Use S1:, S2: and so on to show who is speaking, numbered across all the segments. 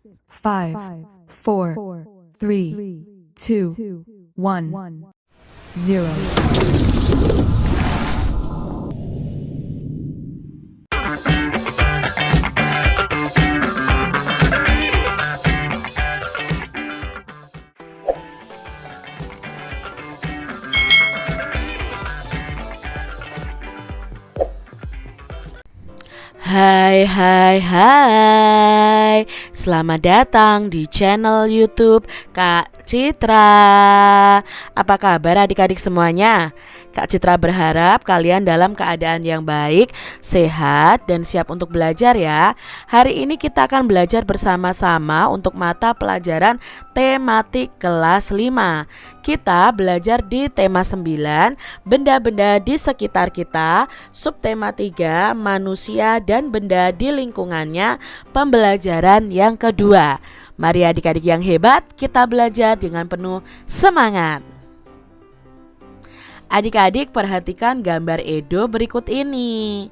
S1: 5, 4, 3, 2, 1, 0.
S2: Hai, selamat datang di channel YouTube Kak Citra. Apa kabar adik-adik semuanya? Kak Citra berharap kalian dalam keadaan yang baik, sehat, dan siap untuk belajar ya. Hari ini kita akan belajar bersama-sama untuk mata pelajaran tematik kelas 5. Kita belajar di tema 9, benda-benda di sekitar kita, subtema 3, manusia dan benda di lingkungannya, pembelajaran yang kedua. Mari adik-adik yang hebat, kita belajar dengan penuh semangat. Adik-adik perhatikan gambar Edo berikut ini.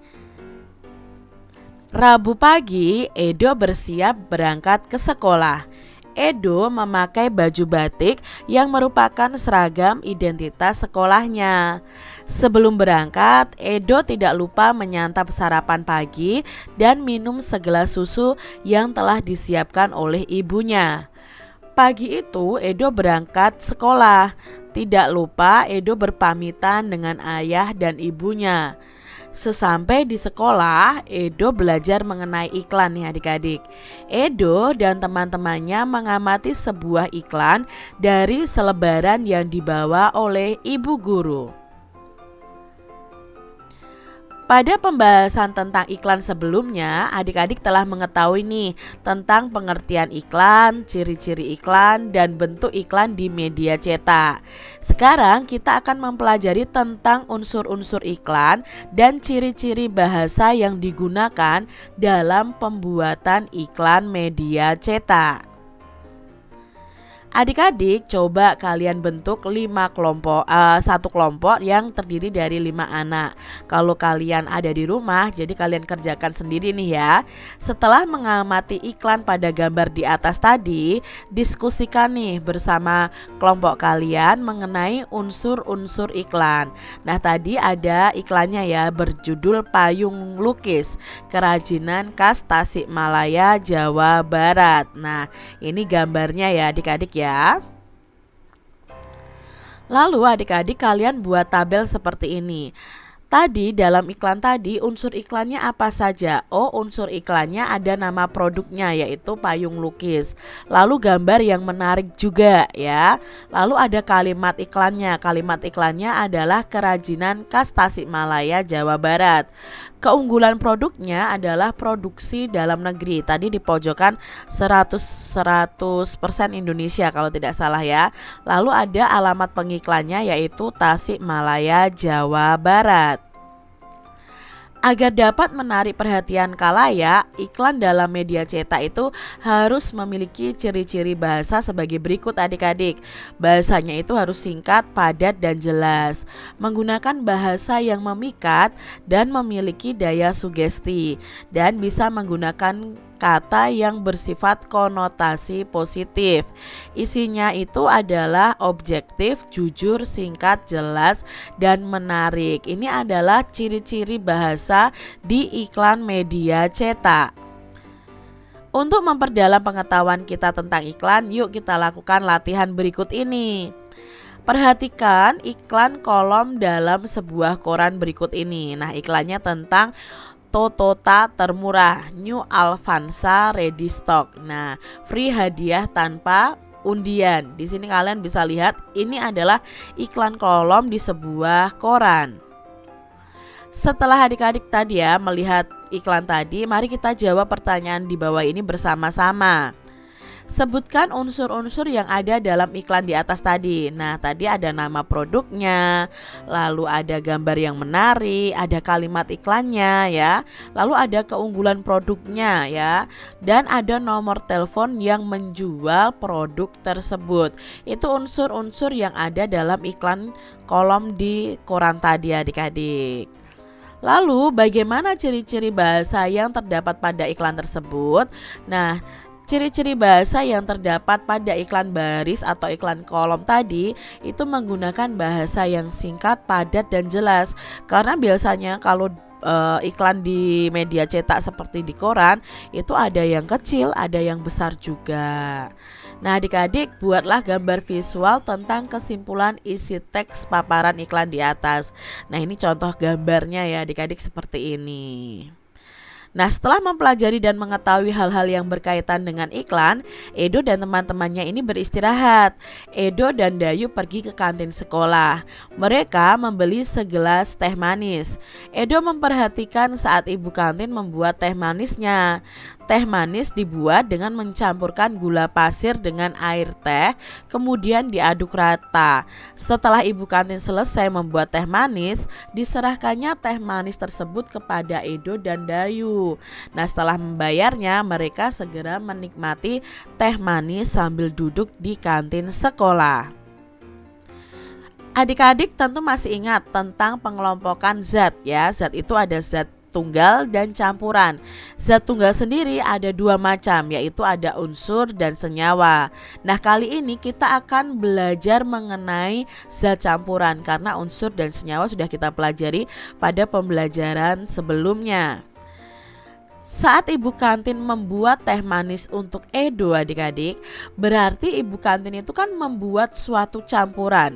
S2: Rabu pagi, Edo bersiap berangkat ke sekolah. Edo memakai baju batik yang merupakan seragam identitas sekolahnya. Sebelum berangkat, Edo tidak lupa menyantap sarapan pagi dan minum segelas susu yang telah disiapkan oleh ibunya. Pagi itu Edo berangkat sekolah. Tidak lupa Edo berpamitan dengan ayah dan ibunya. Sesampai di sekolah, Edo belajar mengenai iklan nih adik-adik. Edo dan teman-temannya mengamati sebuah iklan dari selebaran yang dibawa oleh ibu guru. Pada pembahasan tentang iklan sebelumnya, adik-adik telah mengetahui nih tentang pengertian iklan, ciri-ciri iklan, dan bentuk iklan di media cetak. Sekarang kita akan mempelajari tentang unsur-unsur iklan dan ciri-ciri bahasa yang digunakan dalam pembuatan iklan media cetak. Adik-adik coba kalian bentuk satu kelompok yang terdiri dari 5 anak. Kalau kalian ada di rumah, jadi kalian kerjakan sendiri nih ya. Setelah mengamati iklan pada gambar di atas tadi, diskusikan nih bersama kelompok kalian mengenai unsur-unsur iklan. Nah tadi ada iklannya ya, berjudul Payung Lukis, kerajinan khas Tasikmalaya, Jawa Barat. Nah ini gambarnya ya adik-adik ya. Lalu adik-adik kalian buat tabel seperti ini. Tadi dalam iklan tadi unsur iklannya apa saja? Oh, unsur iklannya ada nama produknya yaitu payung lukis. Lalu gambar yang menarik juga ya. Lalu ada kalimat iklannya. Kalimat iklannya adalah kerajinan khas Tasikmalaya, Jawa Barat. Keunggulan produknya adalah produksi dalam negeri. Tadi di pojokan 100% Indonesia kalau tidak salah ya. Lalu ada alamat pengiklannya yaitu Tasikmalaya, Jawa Barat. Agar dapat menarik perhatian khalayak, iklan dalam media cetak itu harus memiliki ciri-ciri bahasa sebagai berikut adik-adik. Bahasanya itu harus singkat, padat, dan jelas. Menggunakan bahasa yang memikat dan memiliki daya sugesti. Dan bisa menggunakan kata yang bersifat konotasi positif. Isinya itu adalah objektif, jujur, singkat, jelas, dan menarik. Ini adalah ciri-ciri bahasa di iklan media cetak. Untuk memperdalam pengetahuan kita tentang iklan, yuk kita lakukan latihan berikut ini. Perhatikan iklan kolom dalam sebuah koran berikut ini. Nah, iklannya tentang Toyota termurah, New Avanza ready stock. Nah, free hadiah tanpa undian. Di sini kalian bisa lihat ini adalah iklan kolom di sebuah koran. Setelah adik-adik tadi ya melihat iklan tadi, mari kita jawab pertanyaan di bawah ini bersama-sama. Sebutkan unsur-unsur yang ada dalam iklan di atas tadi. Nah tadi ada nama produknya, lalu ada gambar yang menarik, ada kalimat iklannya ya, lalu ada keunggulan produknya ya, dan ada nomor telepon yang menjual produk tersebut. Itu unsur-unsur yang ada dalam iklan kolom di koran tadi adik-adik. Lalu bagaimana ciri-ciri bahasa yang terdapat pada iklan tersebut? Nah Ciri-ciri bahasa yang terdapat pada iklan baris atau iklan kolom tadi itu menggunakan bahasa yang singkat, padat, dan jelas. Karena biasanya kalau iklan di media cetak seperti di koran itu ada yang kecil, ada yang besar juga. Nah, adik-adik buatlah gambar visual tentang kesimpulan isi teks paparan iklan di atas. Nah, ini contoh gambarnya ya adik-adik seperti ini. Nah, setelah mempelajari dan mengetahui hal-hal yang berkaitan dengan iklan, Edo dan teman-temannya ini beristirahat. Edo dan Dayu pergi ke kantin sekolah. Mereka membeli segelas teh manis. Edo memperhatikan saat ibu kantin membuat teh manisnya. Teh manis dibuat dengan mencampurkan gula pasir dengan air teh, kemudian diaduk rata. Setelah ibu kantin selesai membuat teh manis, diserahkannya teh manis tersebut kepada Edo dan Dayu. Nah, setelah membayarnya, mereka segera menikmati teh manis sambil duduk di kantin sekolah. Adik-adik tentu masih ingat tentang pengelompokan zat ya. Zat itu ada zat tunggal dan campuran. Zat tunggal sendiri ada dua macam, yaitu ada unsur dan senyawa. Nah, kali ini kita akan belajar mengenai zat campuran karena unsur dan senyawa sudah kita pelajari pada pembelajaran sebelumnya. Saat ibu kantin membuat teh manis untuk Edo adik-adik, berarti ibu kantin itu kan membuat suatu campuran.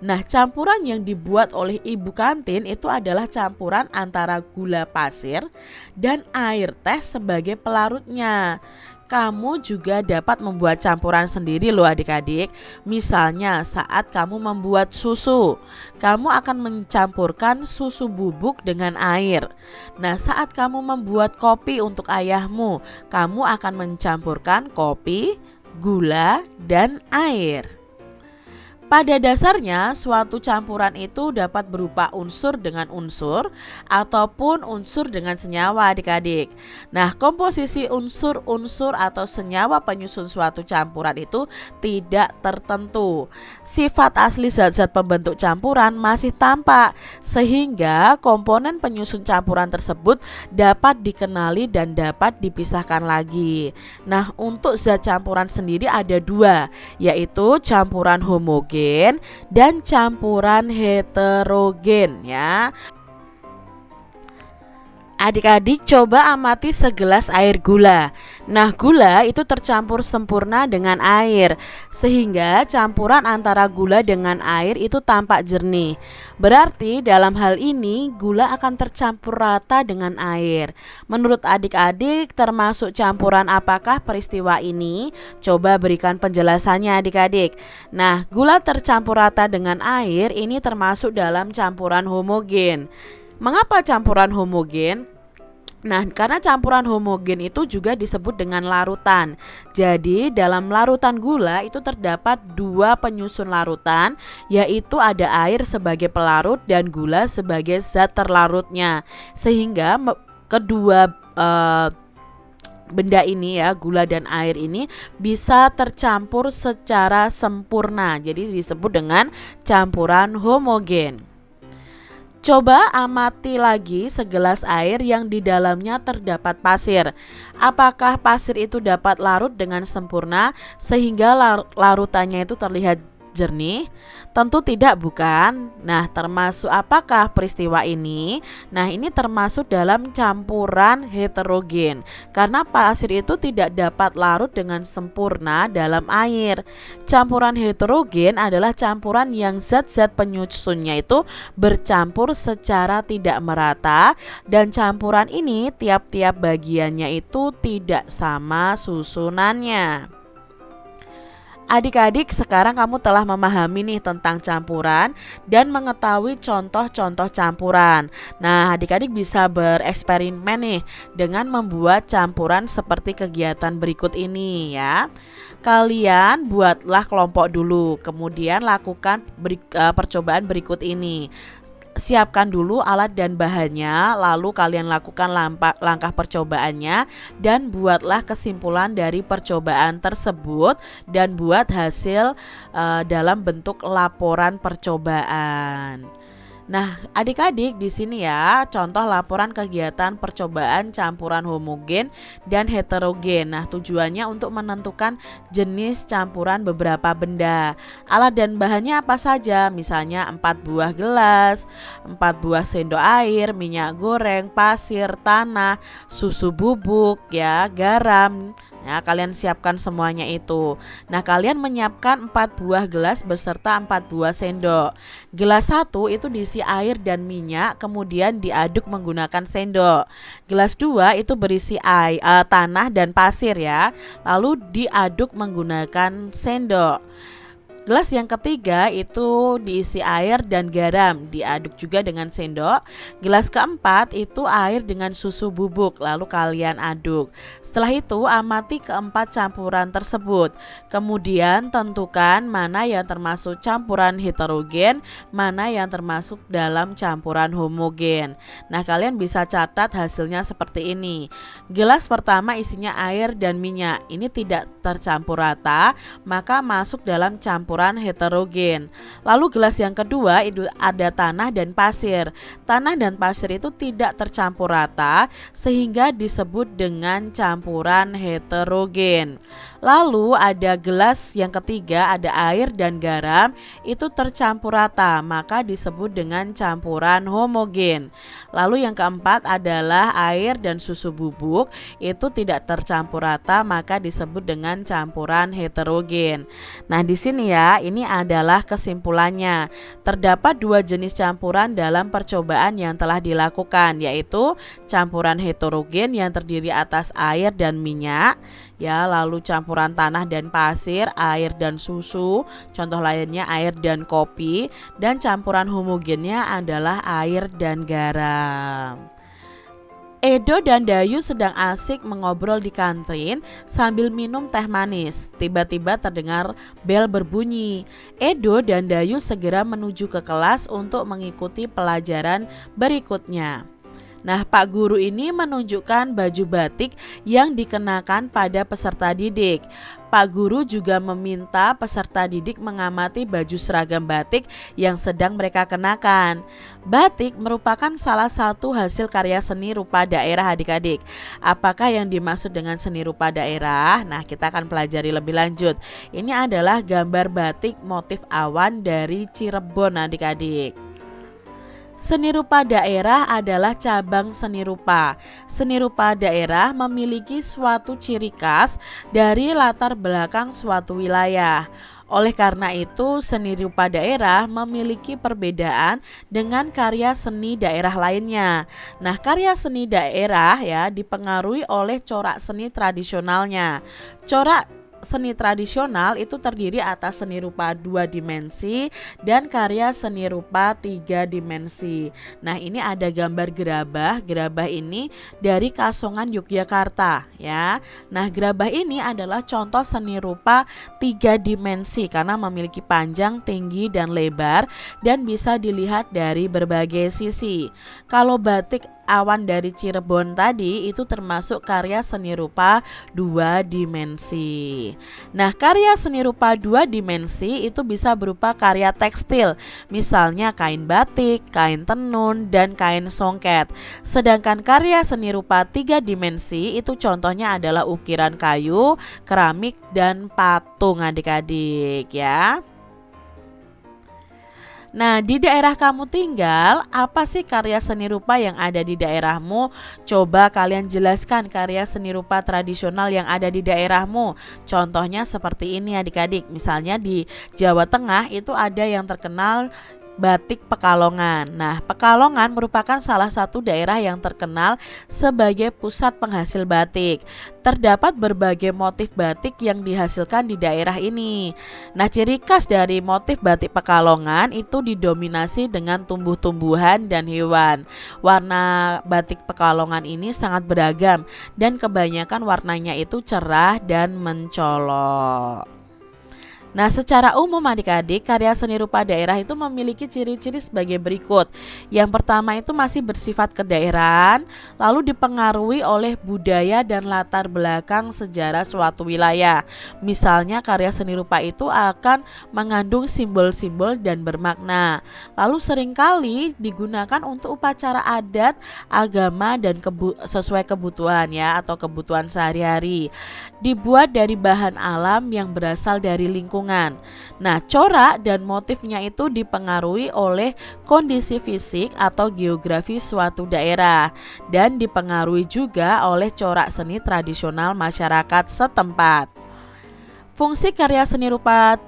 S2: Nah, campuran yang dibuat oleh ibu kantin itu adalah campuran antara gula pasir dan air teh sebagai pelarutnya. Kamu juga dapat membuat campuran sendiri loh adik-adik. Misalnya saat kamu membuat susu, kamu akan mencampurkan susu bubuk dengan air. Nah, saat kamu membuat kopi untuk ayahmu, kamu akan mencampurkan kopi, gula, dan air. Pada dasarnya, suatu campuran itu dapat berupa unsur dengan unsur ataupun unsur dengan senyawa adik-adik. Nah, komposisi unsur-unsur atau senyawa penyusun suatu campuran itu tidak tertentu. Sifat asli zat-zat pembentuk campuran masih tampak, sehingga komponen penyusun campuran tersebut dapat dikenali dan dapat dipisahkan lagi. Nah, untuk zat campuran sendiri ada dua, yaitu campuran homogen dan campuran heterogen ya. Adik-adik coba amati segelas air gula. Nah, gula itu tercampur sempurna dengan air, sehingga campuran antara gula dengan air itu tampak jernih. Berarti dalam hal ini gula akan tercampur rata dengan air. Menurut adik-adik termasuk campuran apakah peristiwa ini? Coba berikan penjelasannya adik-adik. Nah, gula tercampur rata dengan air ini termasuk dalam campuran homogen. Mengapa campuran homogen? Nah, karena campuran homogen itu juga disebut dengan larutan. Jadi, dalam larutan gula itu terdapat dua penyusun larutan, yaitu ada air sebagai pelarut dan gula sebagai zat terlarutnya. Sehingga kedua benda ini ya, gula dan air ini bisa tercampur secara sempurna. Jadi disebut dengan campuran homogen. Coba amati lagi segelas air yang di dalamnya terdapat pasir. Apakah pasir itu dapat larut dengan sempurna sehingga larutannya itu terlihat jernih? Tentu tidak, bukan? Nah, termasuk apakah peristiwa ini? Nah, ini termasuk dalam campuran heterogen karena pasir itu tidak dapat larut dengan sempurna dalam air. Campuran heterogen adalah campuran yang zat-zat penyusunnya itu bercampur secara tidak merata dan campuran ini tiap-tiap bagiannya itu tidak sama susunannya. Adik-adik, sekarang kamu telah memahami nih tentang campuran dan mengetahui contoh-contoh campuran. Nah, adik-adik bisa bereksperimen nih dengan membuat campuran seperti kegiatan berikut ini ya. Kalian buatlah kelompok dulu, kemudian lakukan percobaan berikut ini. Siapkan dulu alat dan bahannya, lalu kalian lakukan langkah percobaannya dan buatlah kesimpulan dari percobaan tersebut dan buat hasil dalam bentuk laporan percobaan. Nah, adik-adik di sini ya, contoh laporan kegiatan percobaan campuran homogen dan heterogen. Nah, tujuannya untuk menentukan jenis campuran beberapa benda. Alat dan bahannya apa saja? Misalnya 4 buah gelas, 4 buah sendok air, minyak goreng, pasir, tanah, susu bubuk, ya, garam. Ya, kalian siapkan semuanya itu. Nah, kalian menyiapkan 4 buah gelas beserta 4 buah sendok. Gelas 1 itu diisi air dan minyak, kemudian diaduk menggunakan sendok. Gelas 2 itu berisi air, tanah dan pasir ya, lalu diaduk menggunakan sendok. Gelas yang ketiga itu diisi air dan garam, diaduk juga dengan sendok. Gelas keempat itu air dengan susu bubuk, lalu kalian aduk. Setelah itu amati keempat campuran tersebut. Kemudian tentukan mana yang termasuk campuran heterogen, mana yang termasuk dalam campuran homogen. Nah, kalian bisa catat hasilnya seperti ini. Gelas pertama isinya air dan minyak. Ini tidak tercampur rata, maka masuk dalam campuran heterogen. Lalu gelas yang kedua itu ada tanah dan pasir. Tanah dan pasir itu tidak tercampur rata sehingga disebut dengan campuran heterogen. Lalu ada gelas yang ketiga ada air dan garam, itu tercampur rata, maka disebut dengan campuran homogen. Lalu yang keempat adalah air dan susu bubuk, itu tidak tercampur rata, maka disebut dengan campuran heterogen. Nah, di sini ya, ini adalah kesimpulannya. Terdapat 2 jenis campuran dalam percobaan yang telah dilakukan, yaitu campuran heterogen yang terdiri atas air dan minyak, ya, lalu campuran tanah dan pasir, air dan susu, contoh lainnya air dan kopi, dan campuran homogennya adalah air dan garam. Edo dan Dayu sedang asik mengobrol di kantin sambil minum teh manis. Tiba-tiba terdengar bel berbunyi. Edo dan Dayu segera menuju ke kelas untuk mengikuti pelajaran berikutnya. Nah, Pak Guru ini menunjukkan baju batik yang dikenakan pada peserta didik. Pak Guru juga meminta peserta didik mengamati baju seragam batik yang sedang mereka kenakan. Batik merupakan salah satu hasil karya seni rupa daerah adik-adik. Apakah yang dimaksud dengan seni rupa daerah? Nah, kita akan pelajari lebih lanjut. Ini adalah gambar batik motif awan dari Cirebon adik-adik. Seni rupa daerah adalah cabang seni rupa. Seni rupa daerah memiliki suatu ciri khas dari latar belakang suatu wilayah. Oleh karena itu, seni rupa daerah memiliki perbedaan dengan karya seni daerah lainnya. Nah, karya seni daerah ya dipengaruhi oleh corak seni tradisionalnya. Corak seni tradisional itu terdiri atas seni rupa 2 dimensi dan karya seni rupa 3 dimensi. Nah, ini ada gambar gerabah. Gerabah ini dari Kasongan Yogyakarta ya. Nah, gerabah ini adalah contoh seni rupa 3 dimensi karena memiliki panjang, tinggi, dan lebar dan bisa dilihat dari berbagai sisi. Kalau batik awan dari Cirebon tadi itu termasuk karya seni rupa 2 dimensi. Nah, karya seni rupa 2 dimensi itu bisa berupa karya tekstil, misalnya kain batik, kain tenun, dan kain songket. Sedangkan karya seni rupa 3 dimensi itu contohnya adalah ukiran kayu, keramik, dan patung adik-adik ya. Nah, di daerah kamu tinggal, apa sih karya seni rupa yang ada di daerahmu? Coba kalian jelaskan karya seni rupa tradisional yang ada di daerahmu. Contohnya seperti ini adik-adik. Misalnya di Jawa Tengah itu ada yang terkenal batik Pekalongan. Nah, Pekalongan merupakan salah satu daerah yang terkenal sebagai pusat penghasil batik. Terdapat berbagai motif batik yang dihasilkan di daerah ini. Nah, ciri khas dari motif batik Pekalongan itu didominasi dengan tumbuh-tumbuhan dan hewan. Warna batik Pekalongan ini sangat beragam dan kebanyakan warnanya itu cerah dan mencolok. Nah, secara umum adik-adik, karya seni rupa daerah itu memiliki ciri-ciri sebagai berikut. Yang pertama itu masih bersifat kedaerahan, lalu dipengaruhi oleh budaya dan latar belakang sejarah suatu wilayah. Misalnya karya seni rupa itu akan mengandung simbol-simbol dan bermakna. Lalu seringkali digunakan untuk upacara adat, agama dan sesuai kebutuhan ya atau kebutuhan sehari-hari. Dibuat dari bahan alam yang berasal dari lingkungan. Nah, corak dan motifnya itu dipengaruhi oleh kondisi fisik atau geografi suatu daerah dan dipengaruhi juga oleh corak seni tradisional masyarakat setempat. Fungsi karya seni rupa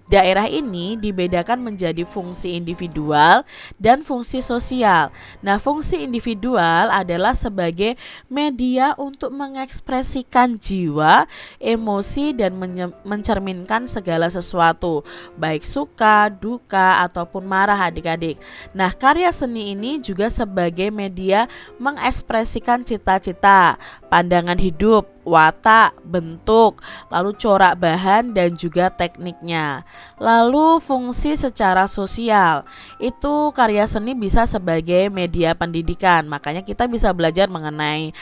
S2: daerah ini dibedakan menjadi fungsi individual dan fungsi sosial. Nah, fungsi individual adalah sebagai media untuk mengekspresikan jiwa, emosi dan mencerminkan segala sesuatu, baik suka, duka ataupun marah adik-adik. Nah, karya seni ini juga sebagai media mengekspresikan cita-cita, pandangan hidup, watak, bentuk, lalu corak bahan dan juga tekniknya. Lalu fungsi secara sosial, itu karya seni bisa sebagai media pendidikan. Makanya kita bisa belajar mengenai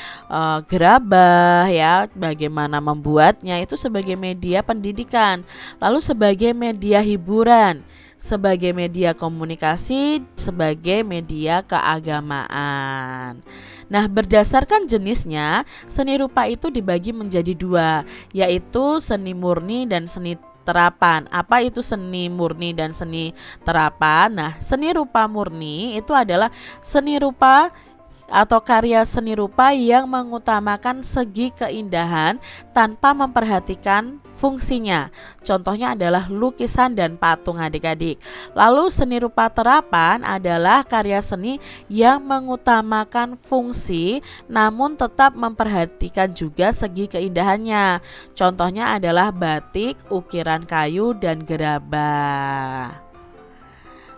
S2: gerabah ya, bagaimana membuatnya itu sebagai media pendidikan. Lalu sebagai media hiburan, sebagai media komunikasi, sebagai media keagamaan. Nah, berdasarkan jenisnya, seni rupa itu dibagi menjadi dua, yaitu seni murni dan seni terapan. Apa itu seni murni dan seni terapan? Nah, seni rupa murni itu adalah seni rupa atau karya seni rupa yang mengutamakan segi keindahan tanpa memperhatikan fungsinya. Contohnya adalah lukisan dan patung adik-adik. Lalu seni rupa terapan adalah karya seni yang mengutamakan fungsi namun tetap memperhatikan juga segi keindahannya. Contohnya adalah batik, ukiran kayu dan gerabah.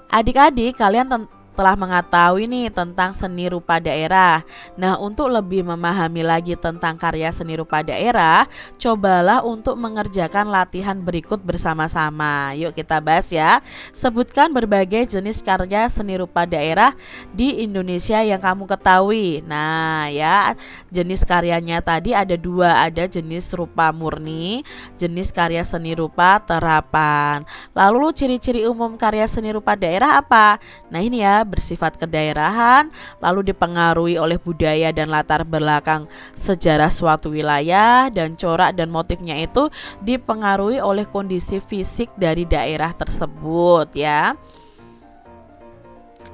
S2: Adik-adik, kalian telah mengetahui nih tentang seni rupa daerah. Nah, untuk lebih memahami lagi tentang karya seni rupa daerah, cobalah untuk mengerjakan latihan berikut bersama-sama. Yuk kita bahas ya. Sebutkan berbagai jenis karya seni rupa daerah di Indonesia yang kamu ketahui. Nah ya, jenis karyanya tadi ada dua, ada jenis rupa murni, jenis karya seni rupa terapan. Lalu ciri-ciri umum karya seni rupa daerah apa? Nah ini ya, bersifat kedaerahan, lalu dipengaruhi oleh budaya dan latar belakang sejarah suatu wilayah, dan corak dan motifnya itu dipengaruhi oleh kondisi fisik dari daerah tersebut ya.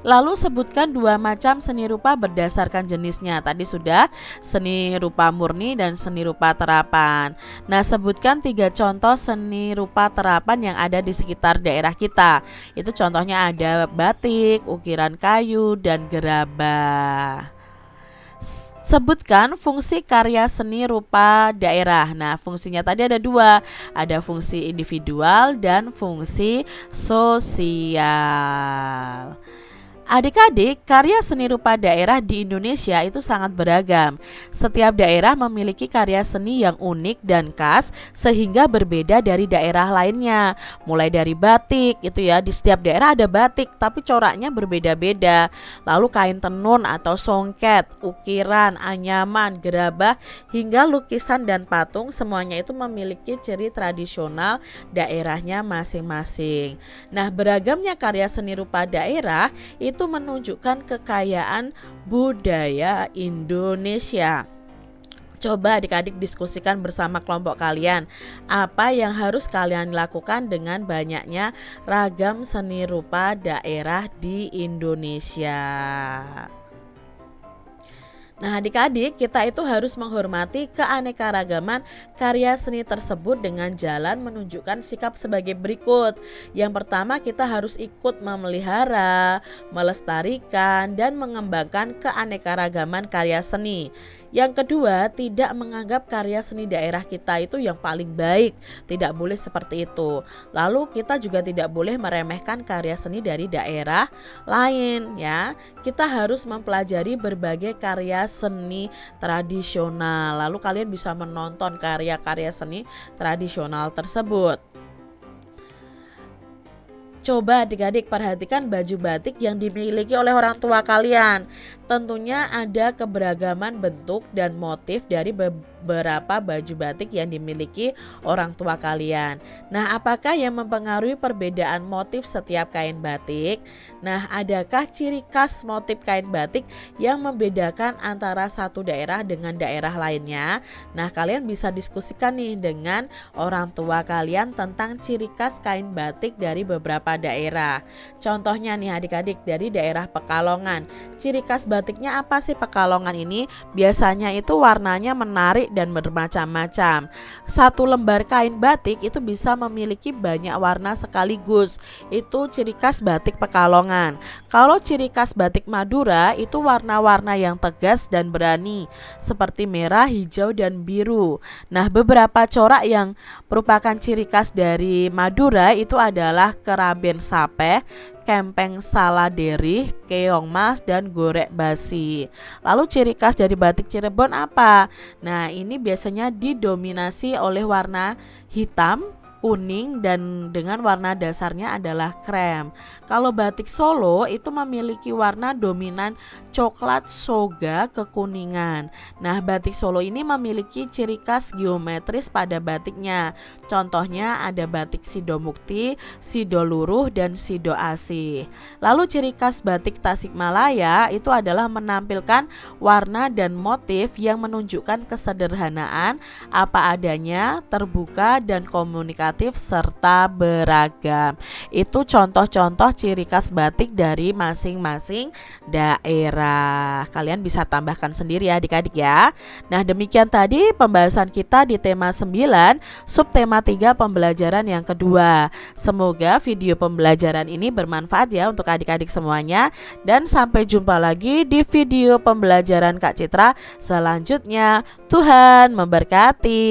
S2: Lalu sebutkan dua macam seni rupa berdasarkan jenisnya. Tadi sudah seni rupa murni dan seni rupa terapan. Nah, sebutkan 3 contoh seni rupa terapan yang ada di sekitar daerah kita. Itu contohnya ada batik, ukiran kayu, dan gerabah. Sebutkan fungsi karya seni rupa daerah. Nah, fungsinya tadi ada dua, ada fungsi individual dan fungsi sosial. Adik-adik, karya seni rupa daerah di Indonesia itu sangat beragam. Setiap daerah memiliki karya seni yang unik dan khas sehingga berbeda dari daerah lainnya. Mulai dari batik, itu ya, di setiap daerah ada batik tapi coraknya berbeda-beda. Lalu kain tenun atau songket, ukiran, anyaman, gerabah, hingga lukisan dan patung, semuanya itu memiliki ciri tradisional daerahnya masing-masing. Nah, beragamnya karya seni rupa daerah itu menunjukkan kekayaan budaya Indonesia. Coba adik-adik diskusikan bersama kelompok kalian, apa yang harus kalian lakukan dengan banyaknya ragam seni rupa daerah di Indonesia. Nah, adik-adik, kita itu harus menghormati keanekaragaman karya seni tersebut dengan jalan menunjukkan sikap sebagai berikut. Yang pertama, kita harus ikut memelihara, melestarikan, dan mengembangkan keanekaragaman karya seni. Yang kedua, tidak menganggap karya seni daerah kita itu yang paling baik. Tidak boleh seperti itu. Lalu kita juga tidak boleh meremehkan karya seni dari daerah lain ya. Kita harus mempelajari berbagai karya seni tradisional. Lalu kalian bisa menonton karya-karya seni tradisional tersebut. Coba adik-adik perhatikan baju batik yang dimiliki oleh orang tua kalian. Tentunya ada keberagaman bentuk dan motif dari beberapa baju batik yang dimiliki orang tua kalian. Nah, apakah yang mempengaruhi perbedaan motif setiap kain batik? Nah, adakah ciri khas motif kain batik yang membedakan antara satu daerah dengan daerah lainnya? Nah, kalian bisa diskusikan nih dengan orang tua kalian tentang ciri khas kain batik dari beberapa daerah. Contohnya nih adik-adik, dari daerah Pekalongan. Ciri khas batiknya apa sih Pekalongan ini? Biasanya itu warnanya menarik dan bermacam-macam. Satu lembar kain batik itu bisa memiliki banyak warna sekaligus. Itu ciri khas batik Pekalongan. Kalau ciri khas batik Madura itu warna-warna yang tegas dan berani, seperti merah, hijau, dan biru. Nah, beberapa corak yang merupakan ciri khas dari Madura itu adalah keraben sape, kempeng saladerih, keong mas, dan gorek basi. Lalu ciri khas dari batik Cirebon apa? Nah, ini biasanya didominasi oleh warna hitam, kuning, dan dengan warna dasarnya adalah krem. Kalau batik Solo itu memiliki warna dominan coklat soga kekuningan. Nah, batik Solo ini memiliki ciri khas geometris pada batiknya. Contohnya ada batik Sidomukti, Sidoluruh, dan Sido Asih. Lalu ciri khas batik Tasikmalaya itu adalah menampilkan warna dan motif yang menunjukkan kesederhanaan, apa adanya, terbuka, dan komunikatif serta beragam. Itu contoh-contoh ciri khas batik dari masing-masing daerah. Kalian bisa tambahkan sendiri ya adik-adik ya. Nah, demikian tadi pembahasan kita di tema 9, subtema 3 pembelajaran yang kedua. Semoga video pembelajaran ini bermanfaat ya untuk adik-adik semuanya, dan sampai jumpa lagi di video pembelajaran Kak Citra selanjutnya. Tuhan memberkati.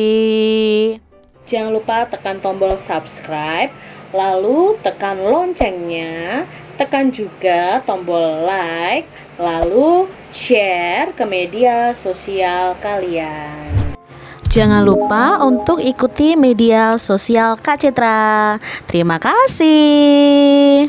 S2: Jangan lupa tekan tombol subscribe, lalu tekan loncengnya, tekan juga tombol like, lalu share ke media sosial kalian. Jangan lupa untuk ikuti media sosial Kak Citra. Terima kasih.